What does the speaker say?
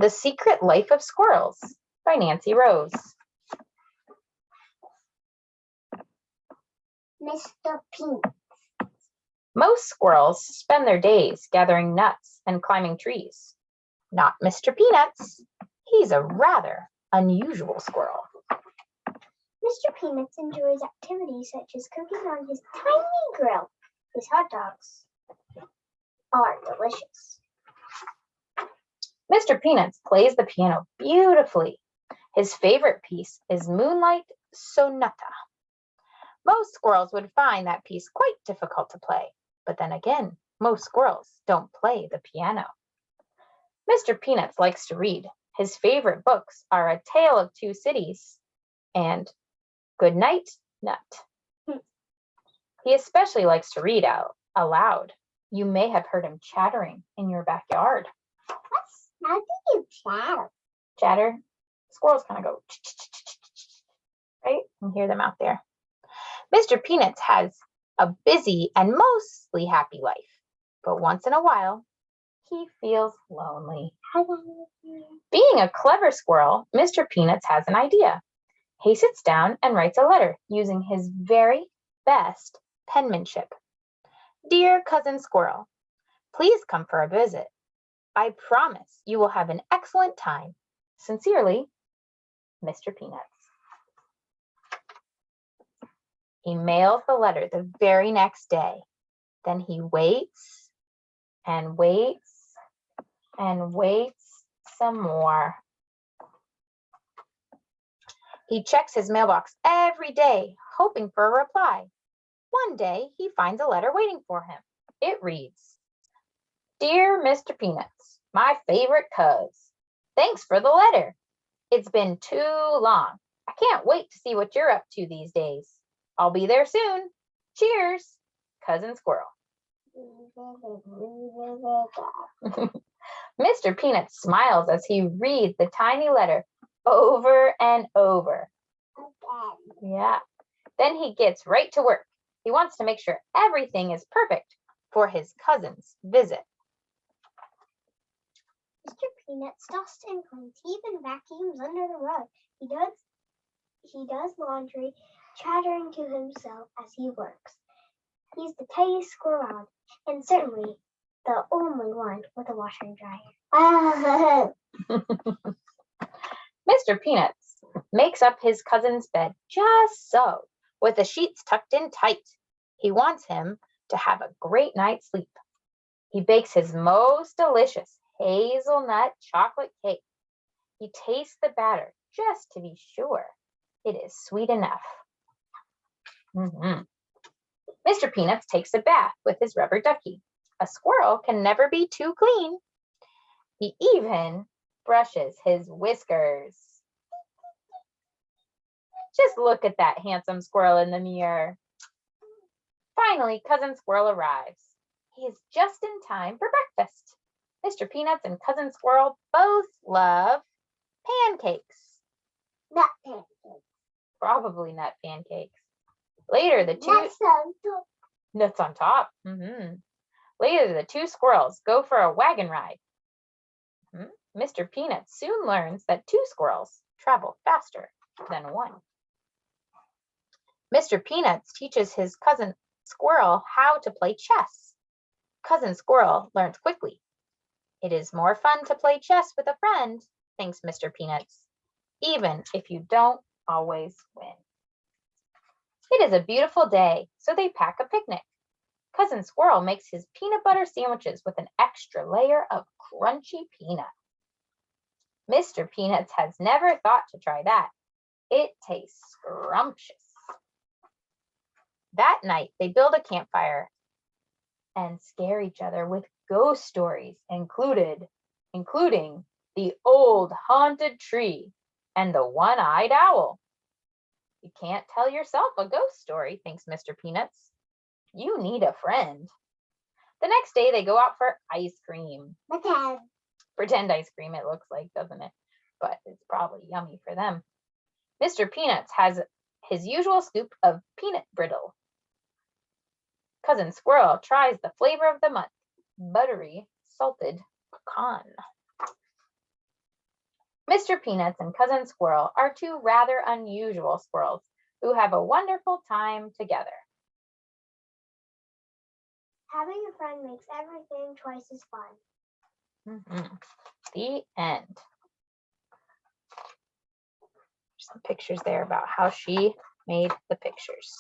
The Secret Life of Squirrels by Nancy Rose. Mr. Peanut. Most squirrels spend their days gathering nuts and climbing trees. Not Mr. Peanuts. He's a rather unusual squirrel. Mr. Peanuts enjoys activities such as cooking on his tiny grill. His hot dogs are delicious. Mr. Peanuts plays the piano beautifully. His favorite piece is Moonlight Sonata. Most squirrels would find that piece quite difficult to play, but then again, most squirrels don't play the piano. Mr. Peanuts likes to read. His favorite books are A Tale of Two Cities and Good Night, Nut. He especially likes to read out aloud. You may have heard him chattering in your backyard. How do you chatter? Chatter? Squirrels kind of go, right? You can hear them out there. Mr. Peanuts has a busy and mostly happy life, but once in a while, he feels lonely. Being a clever squirrel, Mr. Peanuts has an idea. He sits down and writes a letter using his very best penmanship. Dear Cousin Squirrel, please come for a visit. I promise you will have an excellent time. Sincerely, Mr. Peanuts. He mails the letter the very next day. Then he waits and waits and waits some more. He checks his mailbox every day, hoping for a reply. One day, he finds a letter waiting for him. It reads, Dear Mr. Peanuts, my favorite cuz, thanks for the letter. It's been too long. I can't wait to see what you're up to these days. I'll be there soon. Cheers, Cousin Squirrel. Mr. Peanuts smiles as he reads the tiny letter over and over. Yeah. Then he gets right to work. He wants to make sure everything is perfect for his cousin's visit. Mr. Peanuts dusts and cleans. He even vacuums under the rug. He does laundry, chattering to himself as he works. He's the tiniest squirrel, and certainly the only one with a washer and dryer. Mr. Peanuts makes up his cousin's bed just so, with the sheets tucked in tight. He wants him to have a great night's sleep. He bakes his most delicious hazelnut chocolate cake. He tastes the batter just to be sure it is sweet enough. Mr. Peanuts takes a bath with his rubber ducky. A squirrel can never be too clean. He even brushes his whiskers. Just look at that handsome squirrel in the mirror. Finally, Cousin Squirrel arrives. He is just in time for breakfast. Mr. Peanuts and Cousin Squirrel both love pancakes. Nut pancakes. Probably nut pancakes. Later, the two nuts on top. Later, the two squirrels go for a wagon ride. Mr. Peanuts soon learns that two squirrels travel faster than one. Mr. Peanuts teaches his cousin Squirrel how to play chess. Cousin Squirrel learns quickly. It is more fun to play chess with a friend, thinks Mr. Peanuts, even if you don't always win. It is a beautiful day, so they pack a picnic. Cousin Squirrel makes his peanut butter sandwiches with an extra layer of crunchy peanut. Mr. Peanuts has never thought to try that. It tastes scrumptious. That night, they build a campfire and scare each other with ghost stories, including the old haunted tree and the one-eyed owl. You can't tell yourself a ghost story, thinks Mr. Peanuts. You need a friend. The next day, they go out for ice cream. Pretend ice cream, it looks like, doesn't it? But it's probably yummy for them. Mr. Peanuts has his usual scoop of peanut brittle. Cousin Squirrel tries the flavor of the month, buttery salted pecan. Mr. Peanuts and Cousin Squirrel are two rather unusual squirrels who have a wonderful time together. Having a friend makes everything twice as fun. The end. Some pictures there about how she made the pictures.